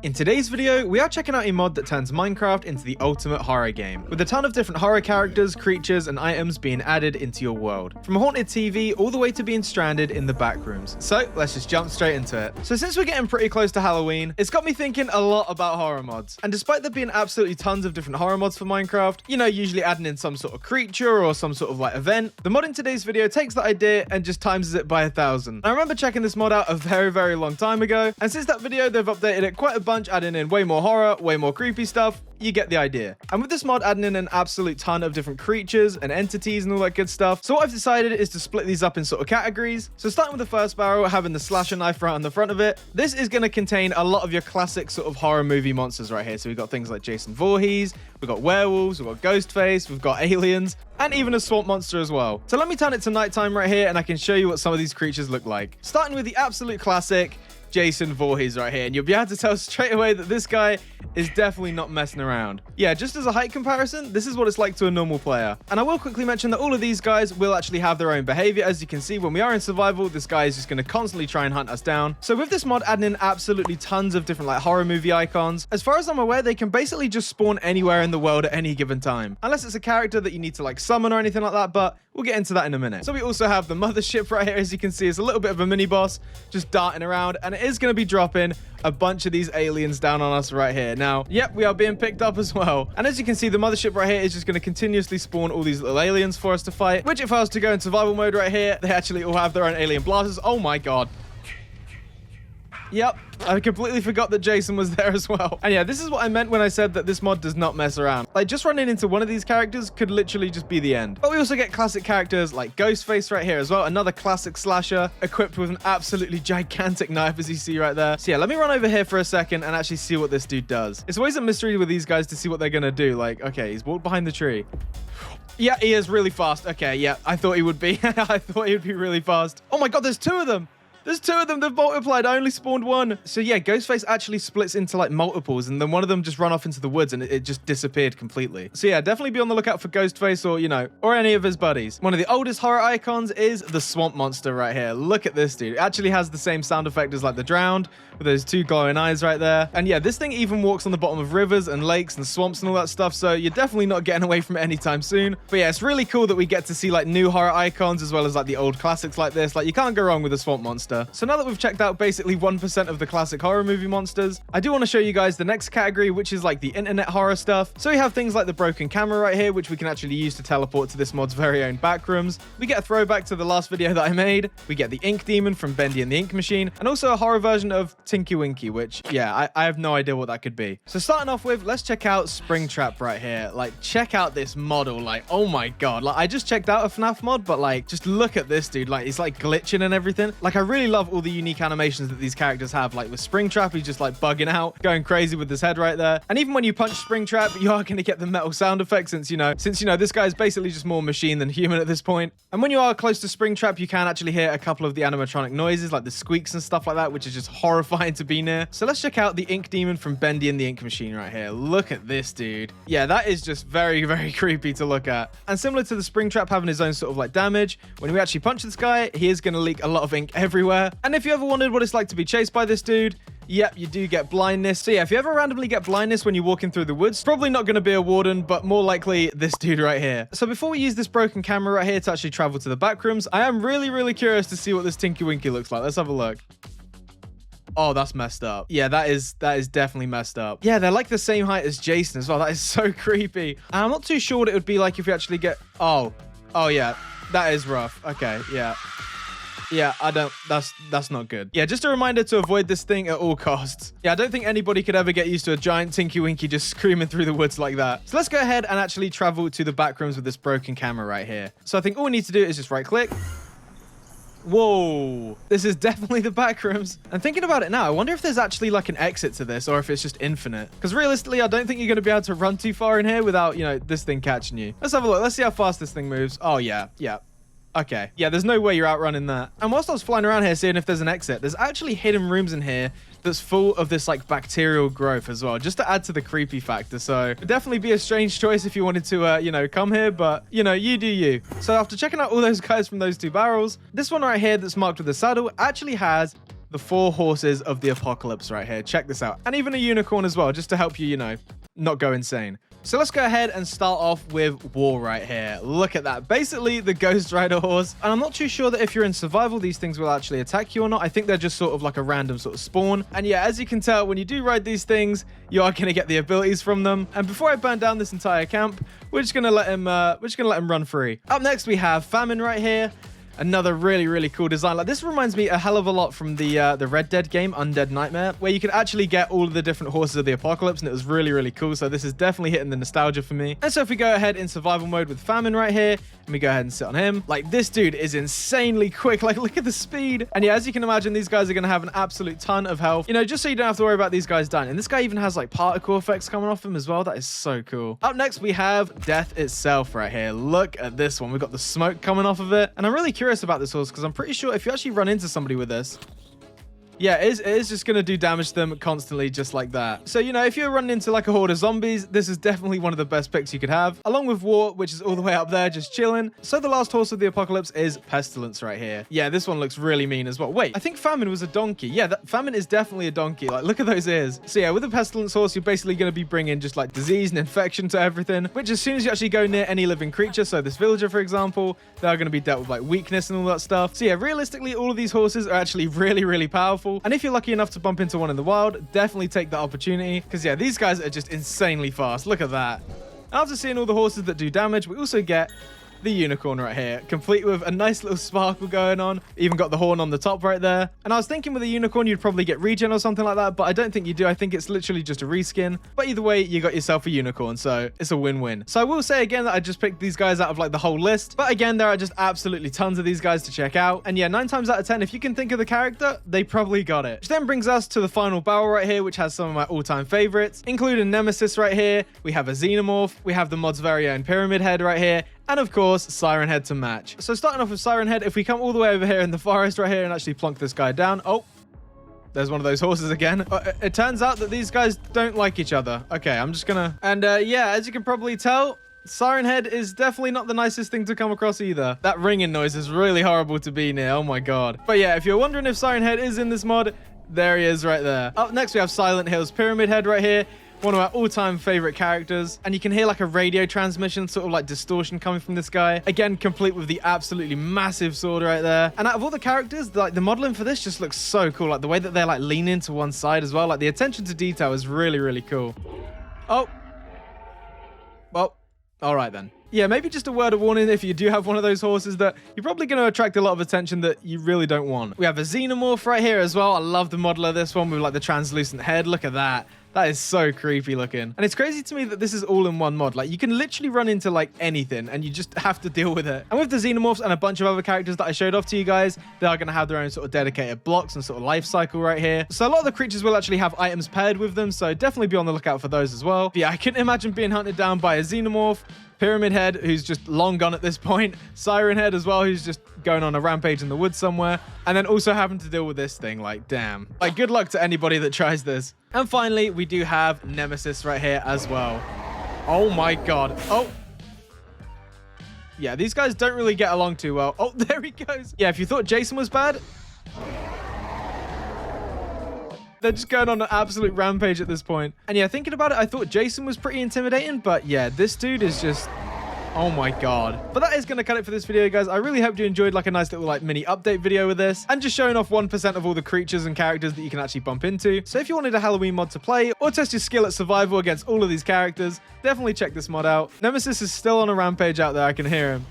In today's video, we are checking out a mod that turns Minecraft into the ultimate horror game, with a ton of different horror characters, creatures, and items being added into your world. From a haunted TV all the way to being stranded in the backrooms. So let's just jump straight into it. So since we're getting pretty close to Halloween, it's got me thinking a lot about horror mods. And despite there being absolutely tons of different horror mods for Minecraft, you know, usually adding in some sort of creature or some sort of like event, the mod in today's video takes that idea and just times it by 1,000. I remember checking this mod out a very long time ago, and since that video, they've updated it quite a bunch, adding in way more horror, way more creepy stuff. You get the idea. And with this mod adding in an absolute ton of different creatures and entities and all that good stuff, so what I've decided is to split these up in sort of categories. So starting with the first barrel, having the slasher knife right on the front of it, this is going to contain a lot of your classic sort of horror movie monsters right here. So we've got things like Jason Voorhees, we've got werewolves, we've got Ghostface, we've got aliens, and even a swamp monster as well. So let me turn it to nighttime right here and I can show you what some of these creatures look like. Starting with the absolute classic Jason Voorhees right here, and you'll be able to tell straight away that this guy is definitely not messing around. Yeah, just as a height comparison, this is what it's like to a normal player. And I will quickly mention that all of these guys will actually have their own behavior. As you can see, when we are in survival, this guy is just going to constantly try and hunt us down. So with this mod adding in absolutely tons of different like horror movie icons, as far as I'm aware, they can basically just spawn anywhere in the world at any given time, unless it's a character that you need to like summon or anything like that, but we'll get into that in a minute. So we also have the mothership right here. As you can see, it's a little bit of a mini boss just darting around, and it is going to be dropping a bunch of these aliens down on us right here. Now, yep, we are being picked up as well. And as you can see, the mothership right here is just going to continuously spawn all these little aliens for us to fight, which if I was to go in survival mode right here, they actually all have their own alien blasters. Oh my god. Yep, I completely forgot that Jason was there as well. And yeah, this is what I meant when I said that this mod does not mess around. Like, just running into one of these characters could literally just be the end. But we also get classic characters like Ghostface right here as well. Another classic slasher equipped with an absolutely gigantic knife, as you see right there. So yeah, let me run over here for a second and actually see what this dude does. It's always a mystery with these guys to see what they're going to do. Like, okay, he's walked behind the tree. Yeah, he is really fast. Okay, yeah, I thought he would be. I thought he would be really fast. Oh my god, there's two of them. There's two of them. They've multiplied. I only spawned one. So yeah, Ghostface actually splits into like multiples, and then one of them just run off into the woods and it just disappeared completely. So yeah, definitely be on the lookout for Ghostface or, you know, or any of his buddies. One of the oldest horror icons is the swamp monster right here. Look at this dude. It actually has the same sound effect as like the drowned, with those two glowing eyes right there. And yeah, this thing even walks on the bottom of rivers and lakes and swamps and all that stuff. So you're definitely not getting away from it anytime soon. But yeah, it's really cool that we get to see like new horror icons as well as like the old classics like this. Like, you can't go wrong with a swamp monster. So now that we've checked out basically 1% of the classic horror movie monsters, I do want to show you guys the next category, which is like the internet horror stuff. So we have things like the broken camera right here, which we can actually use to teleport to this mod's very own backrooms. We get a throwback to the last video that I made. We get the ink demon from Bendy and the Ink Machine, and also a horror version of Tinky Winky, which yeah, I have no idea what that could be. So starting off with, let's check out Springtrap right here. Like, check out this model. Like, oh my god. Like, I just checked out a FNAF mod, but like, just look at this dude. Like, he's like glitching and everything. Like, I really love all the unique animations that these characters have. Like with Springtrap, he's just like bugging out, going crazy with his head right there. And even when you punch Springtrap, you are going to get the metal sound effect since you know this guy is basically just more machine than human at this point. And when you are close to Springtrap, you can actually hear a couple of the animatronic noises like the squeaks and stuff like that, which is just horrifying to be near. So let's check out the ink demon from Bendy and the Ink Machine right here. Look at this dude. Yeah, that is just very creepy to look at. And similar to the Springtrap having his own sort of like damage, when we actually punch this guy, he is going to leak a lot of ink everywhere. And if you ever wondered what it's like to be chased by this dude, yep, you do get blindness. So yeah, if you ever randomly get blindness when you're walking through the woods, probably not going to be a warden, but more likely this dude right here. So before we use this broken camera right here to actually travel to the backrooms, I am really curious to see what this Tinky Winky looks like. Let's have a look. Oh, that's messed up. Yeah, that is definitely messed up. Yeah, they're like the same height as Jason as well. That is so creepy. And I'm not too sure what it would be like if we actually get... Oh yeah, that is rough. Okay, yeah. Yeah, that's not good. Yeah, just a reminder to avoid this thing at all costs. Yeah, I don't think anybody could ever get used to a giant Tinky Winky just screaming through the woods like that. So let's go ahead and actually travel to the backrooms with this broken camera right here. So I think all we need to do is just right click. Whoa, this is definitely the backrooms. And thinking about it now, I wonder if there's actually like an exit to this or if it's just infinite. Because realistically, I don't think you're going to be able to run too far in here without, you know, this thing catching you. Let's have a look. Let's see how fast this thing moves. Oh, yeah. Okay. Yeah, there's no way you're outrunning that. And whilst I was flying around here seeing if there's an exit, there's actually hidden rooms in here that's full of this like bacterial growth as well, just to add to the creepy factor. So it'd definitely be a strange choice if you wanted to, you know, come here, but you know, you do you. So after checking out all those guys from those two barrels, this one right here that's marked with a saddle actually has the 4 horses of the apocalypse right here. Check this out. And even a unicorn as well, just to help you, you know, not go insane. So let's go ahead and start off with war right here. Look at that. Basically, the Ghost Rider horse. And I'm not too sure that if you're in survival, these things will actually attack you or not. I think they're just sort of like a random sort of spawn. And yeah, as you can tell, when you do ride these things, you are going to get the abilities from them. And before I burn down this entire camp, we're just going to let him run free. Up next, we have Famine right here. Another really, really cool design. Like, this reminds me a hell of a lot from the Red Dead game, Undead Nightmare, where you could actually get all of the different horses of the apocalypse, and it was really, really cool. So this is definitely hitting the nostalgia for me. And so if we go ahead in survival mode with Famine right here, and we go ahead and sit on him, like, this dude is insanely quick. Like, look at the speed. And yeah, as you can imagine, these guys are going to have an absolute ton of health, you know, just so you don't have to worry about these guys dying. And this guy even has like particle effects coming off him as well. That is so cool. Up next, we have Death itself right here. Look at this one. We've got the smoke coming off of it. And I'm really curious about this horse because I'm pretty sure if you actually run into somebody with this, yeah, it is just going to do damage to them constantly, just like that. So, you know, if you're running into like a horde of zombies, this is definitely one of the best picks you could have. Along with War, which is all the way up there, just chilling. So the last horse of the apocalypse is Pestilence right here. Yeah, this one looks really mean as well. Wait, I think Famine was a donkey. Yeah, Famine is definitely a donkey. Like, look at those ears. So yeah, with the Pestilence horse, you're basically going to be bringing just like disease and infection to everything, which as soon as you actually go near any living creature, so this villager, for example, they are going to be dealt with like weakness and all that stuff. So yeah, realistically, all of these horses are actually really, really powerful. And if you're lucky enough to bump into one in the wild, definitely take that opportunity because yeah, these guys are just insanely fast. Look at that. After seeing all the horses that do damage, we also get the unicorn right here, complete with a nice little sparkle going on. Even got the horn on the top right there. And I was thinking with a unicorn, you'd probably get regen or something like that, but I don't think you do. I think it's literally just a reskin. But either way, you got yourself a unicorn, so it's a win-win. So I will say again that I just picked these guys out of like the whole list. But again, there are just absolutely tons of these guys to check out. And yeah, 9 times out of 10, if you can think of the character, they probably got it. Which then brings us to the final battle right here, which has some of my all-time favorites, including Nemesis right here. We have a Xenomorph. We have the mod's very own Pyramid Head right here. And of course, Siren Head to match. So starting off with Siren Head, if we come all the way over here in the forest right here and actually plonk this guy down. Oh, there's one of those horses again. It turns out that these guys don't like each other. Okay, I'm just gonna... And yeah, as you can probably tell, Siren Head is definitely not the nicest thing to come across either. That ringing noise is really horrible to be near. Oh my god. But yeah, if you're wondering if Siren Head is in this mod, there he is right there. Up next, we have Silent Hill's Pyramid Head right here. One of our all-time favorite characters. And you can hear like a radio transmission, sort of like distortion coming from this guy. Again, complete with the absolutely massive sword right there. And out of all the characters, like the modeling for this just looks so cool. Like the way that they're like leaning to one side as well. Like the attention to detail is really, really cool. Oh. Well, all right then. Yeah, maybe just a word of warning if you do have one of those horses that you're probably going to attract a lot of attention that you really don't want. We have a Xenomorph right here as well. I love the model of this one with like the translucent head. Look at that. That is so creepy looking. And it's crazy to me that this is all in one mod. Like you can literally run into like anything and you just have to deal with it. And with the Xenomorphs and a bunch of other characters that I showed off to you guys, they are going to have their own sort of dedicated blocks and sort of life cycle right here. So a lot of the creatures will actually have items paired with them. So definitely be on the lookout for those as well. But yeah, I couldn't imagine being hunted down by a Xenomorph, Pyramid Head, who's just long gone at this point, Siren Head as well, who's just going on a rampage in the woods somewhere, and then also having to deal with this thing. Like, damn. Like, good luck to anybody that tries this. And finally, we do have Nemesis right here as well. Oh my god. Oh. Yeah, these guys don't really get along too well. Oh, there he goes. Yeah, if you thought Jason was bad, they're just going on an absolute rampage at this point. And yeah, thinking about it, I thought Jason was pretty intimidating, but yeah, this dude is just... oh my god. But that is going to cut it for this video, guys. I really hope you enjoyed like a nice little like mini update video with this and just showing off 1% of all the creatures and characters that you can actually bump into. So if you wanted a Halloween mod to play or test your skill at survival against all of these characters, definitely check this mod out. Nemesis is still on a rampage out there. I can hear him.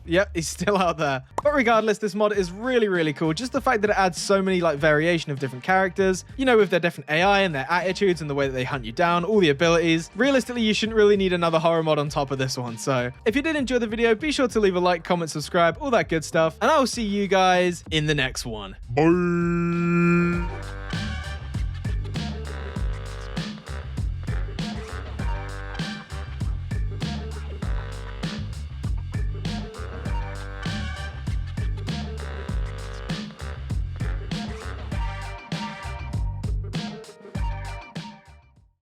Yep, he's still out there. But regardless, this mod is really, really cool. Just the fact that it adds so many like variation of different characters, you know, with their different AI and their attitudes and the way that they hunt you down, all the abilities. Realistically, you shouldn't really need another horror mod on top of this one. So if you did enjoy the video, be sure to leave a like, comment, subscribe, all that good stuff. And I will see you guys in the next one. Bye.